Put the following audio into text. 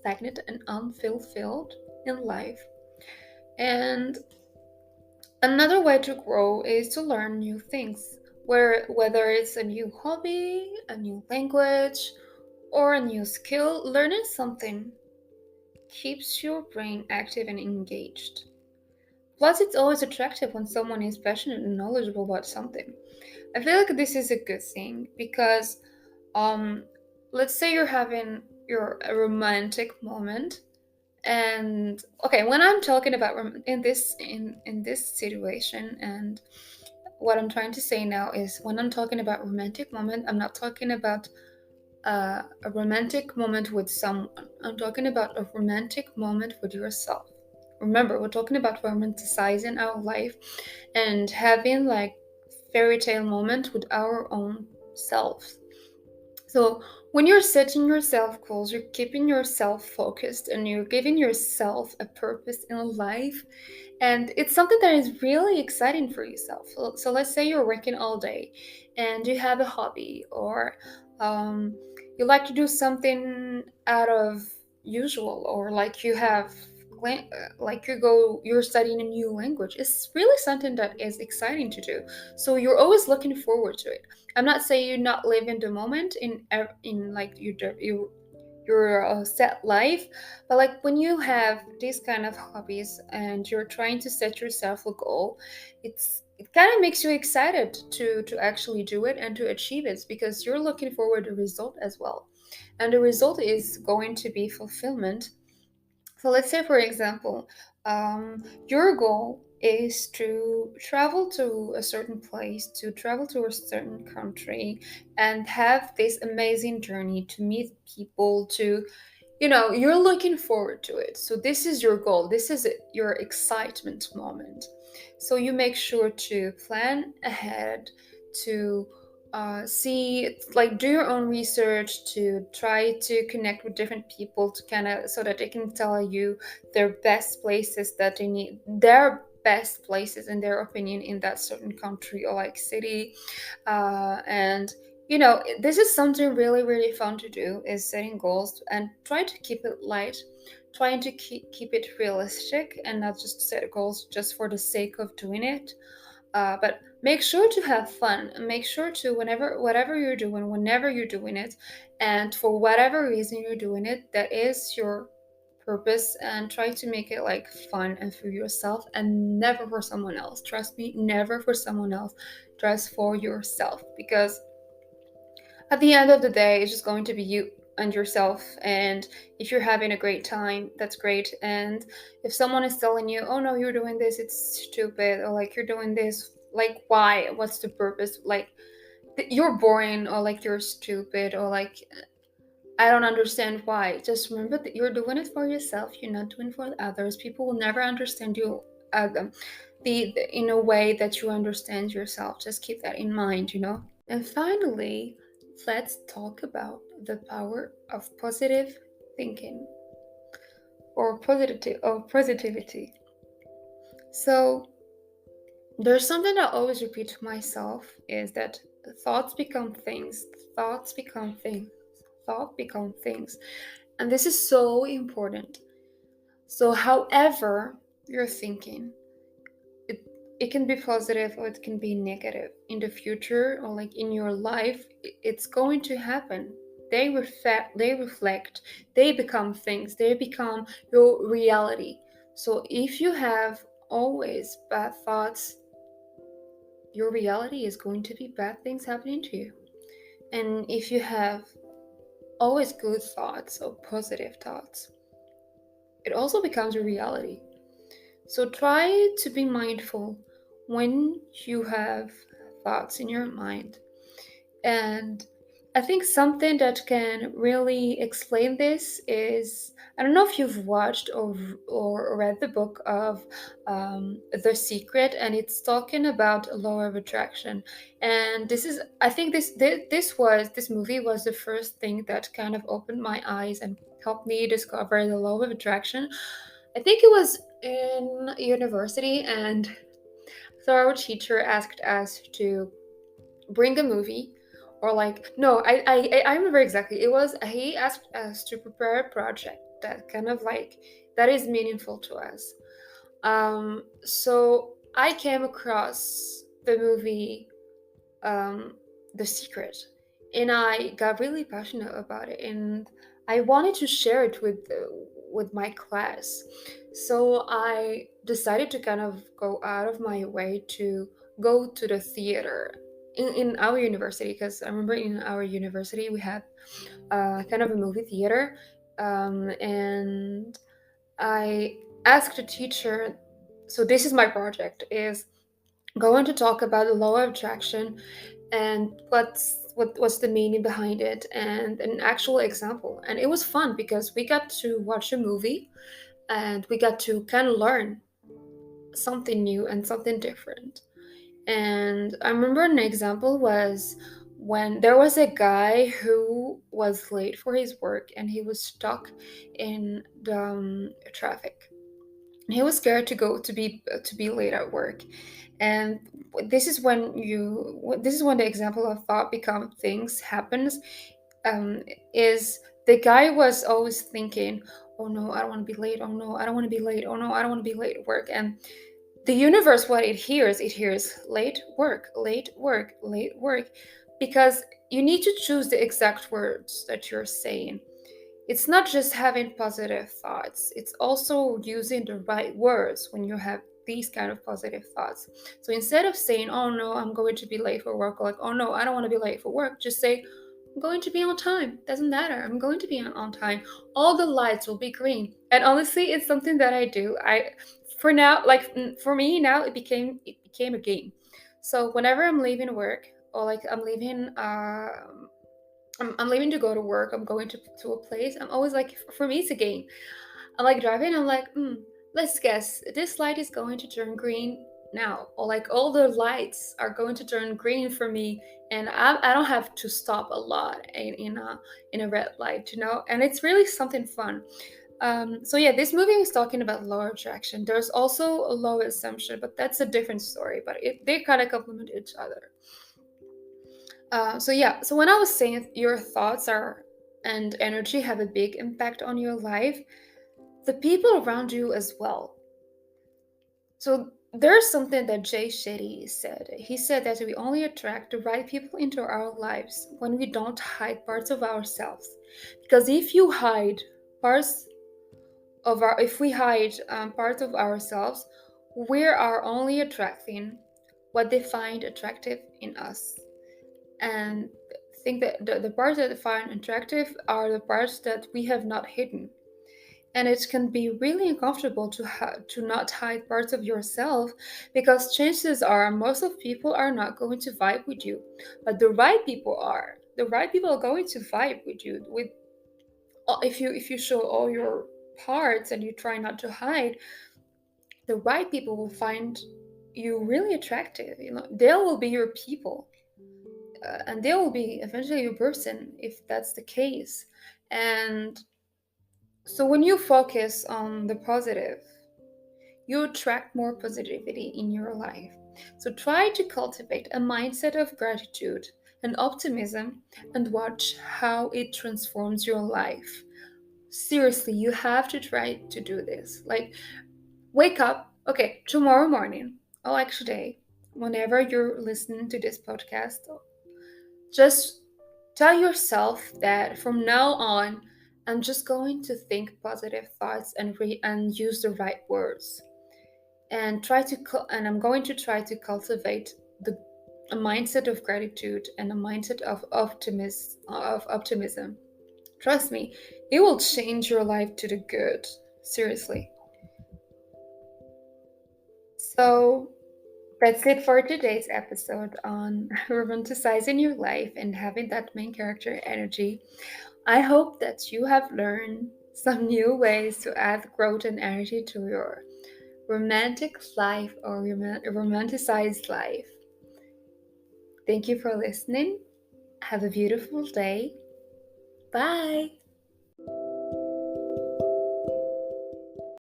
stagnant and unfulfilled in life. And another way to grow is to learn new things, whether it's a new hobby, a new language, or a new skill. Learning something keeps your brain active and engaged. Plus, it's always attractive when someone is passionate and knowledgeable about something. I feel like this is a good thing because, um, let's say you're having your a romantic moment, and okay, when I'm talking about in this situation, and what I'm trying to say now is when I'm talking about romantic moment, I'm not talking about a romantic moment with someone. I'm talking about a romantic moment with yourself. Remember, we're talking about romanticizing our life and having like fairy tale moment with our own selves. So when you're setting yourself goals, you're keeping yourself focused and you're giving yourself a purpose in life. And it's something that is really exciting for yourself. So let's say you're working all day and you have a hobby, or um, you like to do something out of usual, or like you have like you're studying a new language. It's really something that is exciting to do, so you're always looking forward to it. I'm not saying you're not living the moment in like your set life, but like when you have these kind of hobbies and you're trying to set yourself a goal, it kind of makes you excited to actually do it and to achieve it, because you're looking forward to the result as well, and the result is going to be fulfillment. So let's say, for example, your goal is to travel to a certain place, to travel to a certain country, and have this amazing journey to meet people, you're looking forward to it. So this is your goal. This is your excitement moment. So you make sure to plan ahead, to see, like, do your own research, to try to connect with different people to kind of so that they can tell you their best places in their opinion in that certain country or like city. And this is something really, really fun to do, is setting goals and try to keep it light, trying to keep it realistic and not just set goals just for the sake of doing it. But make sure to have fun. Make sure to, whatever you're doing, whenever you're doing it, and for whatever reason you're doing it, that is your purpose, and try to make it like fun and for yourself and never for someone else. Trust me, never for someone else. Just for yourself, because at the end of the day, it's just going to be you and yourself. And if you're having a great time, that's great. And if someone is telling you, oh no, you're doing this, it's stupid, or like you're doing this, like, why? What's the purpose? Like, you're boring, or like you're stupid, or like, I don't understand why. Just remember that you're doing it for yourself. You're not doing it for others. People will never understand you in a way that you understand yourself. Just keep that in mind. And finally, let's talk about the power of positive thinking, or positivity. So there's something I always repeat to myself, is that thoughts become things, thoughts become things, thought become things. And this is so important. So however you're thinking, it it can be positive or it can be negative in the future, or like in your life. It's going to happen. They reflect, they become things, they become your reality. So if you have always bad thoughts, your reality is going to be bad things happening to you. And if you have always good thoughts or positive thoughts, it also becomes your reality. So try to be mindful when you have thoughts in your mind. And I think something that can really explain this is, I don't know if you've watched or read the book of The Secret, and it's talking about law of attraction. And I think this movie was the first thing that kind of opened my eyes and helped me discover the law of attraction. I think it was in university, and so our teacher asked us to bring a movie, or like, no, I remember exactly. It was, he asked us to prepare a project that kind of like that is meaningful to us. So I came across the movie The Secret, and I got really passionate about it, and I wanted to share it with my class. So I decided to kind of go out of my way to go to the theater in our university, because I remember in our university we had kind of a movie theater, and I asked the teacher. So this is my project: is going to talk about the law of attraction and what's the meaning behind it and an actual example. And it was fun because we got to watch a movie and we got to kind of learn something new and something different. And I remember an example was when there was a guy who was late for his work and he was stuck in the traffic. He was scared to be late at work, and this is when the example of thought become things happens. um is the guy was always thinking, oh no, I don't want to be late, oh no, I don't want to be late, oh no, I don't want to be late at work. And the universe, what it hears late work, late work, late work, because you need to choose the exact words that you're saying. It's not just having positive thoughts, it's also using the right words when you have these kind of positive thoughts. So instead of saying, oh no, I'm going to be late for work, or like, oh no, I don't want to be late for work, just say, I'm going to be on time. Doesn't matter. I'm going to be on time. All the lights will be green. And honestly, it's something that I do. For now, like for me now, it became a game. So whenever I'm leaving work, or like I'm leaving to go to work, I'm going to a place, I'm always like, for me, it's a game. I'm like driving, I'm like, let's guess, this light is going to turn green now. Or like all the lights are going to turn green for me, and I don't have to stop a lot in a red light, you know? And it's really something fun. So yeah, this movie was talking about law of attraction. There's also a law of assumption, but that's a different story, but they kind of complement each other. So yeah, so when I was saying your thoughts are and energy have a big impact on your life, the people around you as well. So there's something that Jay Shetty said. He said that we only attract the right people into our lives when we don't hide parts of ourselves. Because if you hide parts if we hide parts of ourselves, we are only attracting what they find attractive in us. And think that the parts that I find attractive are the parts that we have not hidden. And it can be really uncomfortable to not hide parts of yourself, because chances are most of people are not going to vibe with you, but the right people are. The right people are going to vibe with you. With if you show all your parts and you try not to hide, the right people will find you really attractive. You know, they will be your people, and they will be eventually your person if that's the case. And so when you focus on the positive, you attract more positivity in your life. So try to cultivate a mindset of gratitude and optimism, and watch how it transforms your life. Seriously, you have to try to do this. Like, wake up, okay, tomorrow morning, or actually today, whenever you're listening to this podcast, just tell yourself that from now on, I'm just going to think positive thoughts and use the right words, and I'm going to try to cultivate the a mindset of gratitude and a mindset of optimism. Trust me, it will change your life to the good. Seriously. So that's it for today's episode on romanticizing your life and having that main character energy. I hope that you have learned some new ways to add growth and energy to your romantic life or romanticized life. Thank you for listening. Have a beautiful day. Bye.